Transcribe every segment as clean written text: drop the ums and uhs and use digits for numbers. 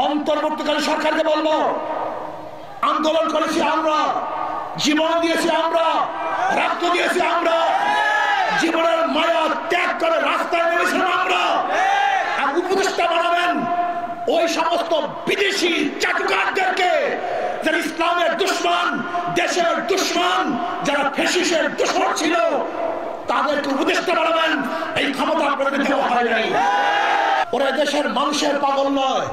অন্তর্বর্তীকালীন সরকারকে বলবো, আন্দোলন করেছি আমরা, জীবন দিয়েছি আমরা, রক্ত দিয়েছি আমরা, জীবনের মায়া ত্যাগ করে রাস্তায় নেমেছিলাম আমরা। আর উপদেষ্টা বানাবেন ওই সমস্ত বিদেশি চাটুকারদেরকে, যারা ইসলামের দুশমন, দেশের দুশমন, যারা ফ্যাসিস্টের দুশমন ছিল, তাদেরকে উপদেষ্টা বানাবেন। এই ক্ষমতা আপনাদের দেওয়া হয় নাই। ওরা দেশের মানুষের পাগল নয়,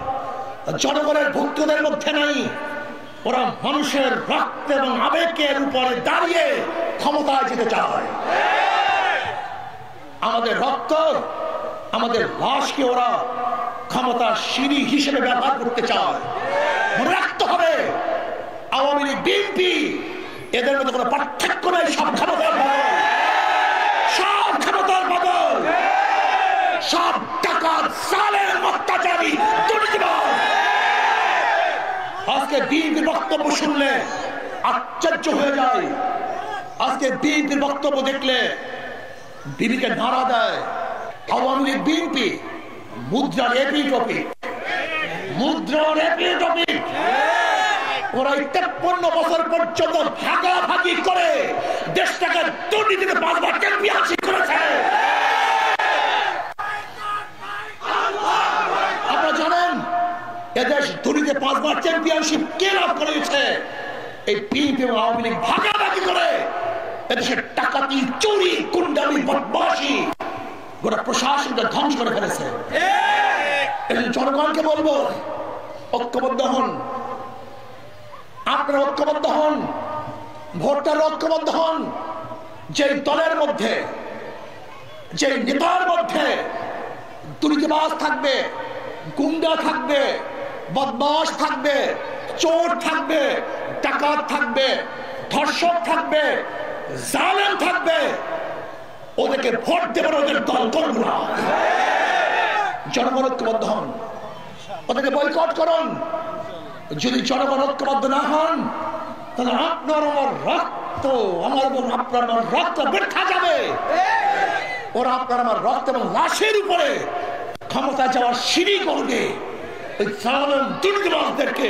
জনগণের ভক্তদের মধ্যে নাই। ওরা মানুষের রক্ত এবং আবেগের উপরে দাঁড়িয়ে ক্ষমতায় যেতে চায়। আমাদের রক্ত, আমাদের লাশকে ওরা ক্ষমতার সিঁড়ি হিসেবে ব্যবহার করতে চায়। মনে রাখতে হবে, আওয়ামী লীগ, বিএনপি এদের মধ্যে কোনো পার্থক্য নেই। সব ক্ষমতার বদল, সব ক্ষমতার বদল, সব ডাকাত, জালেম, অত্যাচারী, দুর্নীতিবাজ। আজকে বিএনপির বক্তব্য শুনলে আশ্চর্য হয়ে যায়। আজকে বিএনপির বক্তব্য দেখলে বিবিকে নাড়া দেয়। আওয়ামী লীগ, বিএনপি মুদ্রার এপি টপিক, মুদ্রার এপি টপিক। ওরা 53 বছর পর্যন্ত ভাগাভাগি করে দেশটাকে দুর্নীতিতে 5 বার চ্যাম্পিয়নশিপ করেছে। আপনারা জানেন এদেশ দুর্নীতিতে 5 বার চ্যাম্পিয়নশিপ কে লাভ করেছে? এই বিএনপি এবং আওয়ামী লীগ ভাগাভাগি করে এদেশের ডাকাতি, চুরি, গুন্ডামি, বদমাশি গোটা প্রশাসনকে ধ্বংস করে ফেলেছে। জনগণকে বলবো, ঐক্যবদ্ধ হন। আপনারা ঐক্যবদ্ধ হন, ভোটার ঐক্যবদ্ধ হন। যে দলের মধ্যে, যে নেতার মধ্যে দুর্নীতিবাজ থাকবে, গুন্ডা থাকবে, বদমাশ থাকবে, চোর থাকবে, ডাকাত থাকবে, ধর্ষক থাকবে, জালেম থাকবে, ওদেরকে ভোট দেবেন, ওদের দল করবো না। জনগণ ঐক্যবদ্ধ হন, ওদেরকে বয়কট করুন। যদি জনগণ ঐক্যবদ্ধ না হন, তাহলে আপনার আমার রক্ত, আপনার আমার রক্ত বৃথা যাবে। ওরা আপনার আমার রক্ত এবং লাশের উপরে ক্ষমতা যাওয়ার সিঁড়ি করবে। ওই জালেম দুর্নীতিবাজদেরকে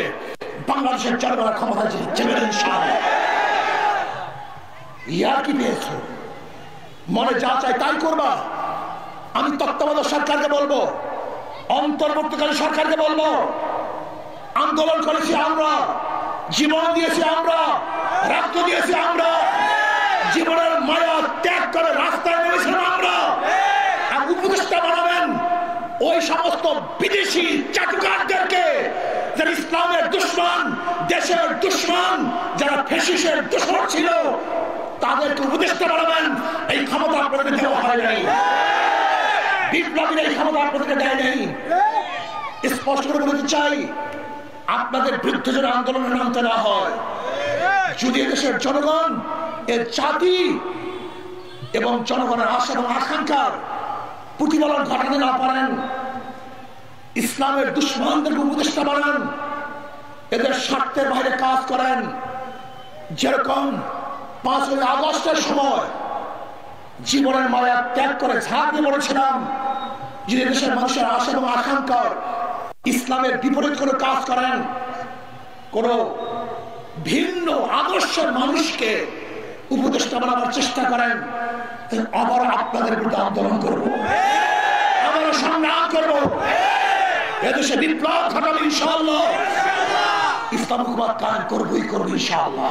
বাংলাদেশের জনগণ ক্ষমতা যাবে ইনশাআল্লাহ। ইয়ার কি পেয়েছ? মনে যা চাই তাই করবা। আমি তত্ত্বাবধায়ক সরকারকে বলবো, অন্তর্বর্তীকালীন সরকারকে বলবো, আন্দোলন করেছি আমরা, জীবন দিয়েছি আমরা, রক্ত দিয়েছি আমরা, জীবনের মায়া ত্যাগ করে রাস্তায় নেমেছিলাম আমরা। আর উপদেষ্টা বানাবেন ওই সমস্ত বিদেশি চাটুকারদেরকে, যারা ইসলামের দুশমন, দেশের দুশমন, যারা ফ্যাসিস্টের দুশমন ছিল, তাদেরকে উপদেষ্টা বানাবেন। এই ক্ষমতা আপনাদের দেওয়া হয় নাই। বিপ্লবীরা এই ক্ষমতা আপনাদেরকে দেয় নাই। স্পষ্ট করে বলতে চাই, আপনাদের বিরুদ্ধে যেন আন্দোলনে নামতে না হয়। যদি দেশের জনগণ, এর জাতি এবং জনগণের আশা এবং আকাঙ্ক্ষার প্রতিফলন ঘটাতে না পারেন, ইসলামের দুশমনদেরকে উপদেষ্টা বানান, এদের স্বার্থের বাইরে কাজ করেন। যেরকম 5ই আগস্টের সময় জীবনের মায়া ত্যাগ করে ঝাঁপিয়ে পড়েছিলাম, যদি দেশের মানুষের আশা এবং আকাঙ্ক্ষার ইসলামের বিপরীত কোনো কাজ করেন, কোন ভিন্ন আদর্শের মানুষকে উপদেষ্টা বানাবার চেষ্টা করেন, আবার আপনাদের বিরুদ্ধে আন্দোলন করবো, আবারও সংগ্রাম করবো। এদেশে বিপ্লব ঘটাবো ইনশাআল্লাহ, ইসলাম হুকুমত কায়েম করবোই করবো ইনশাআল্লাহ।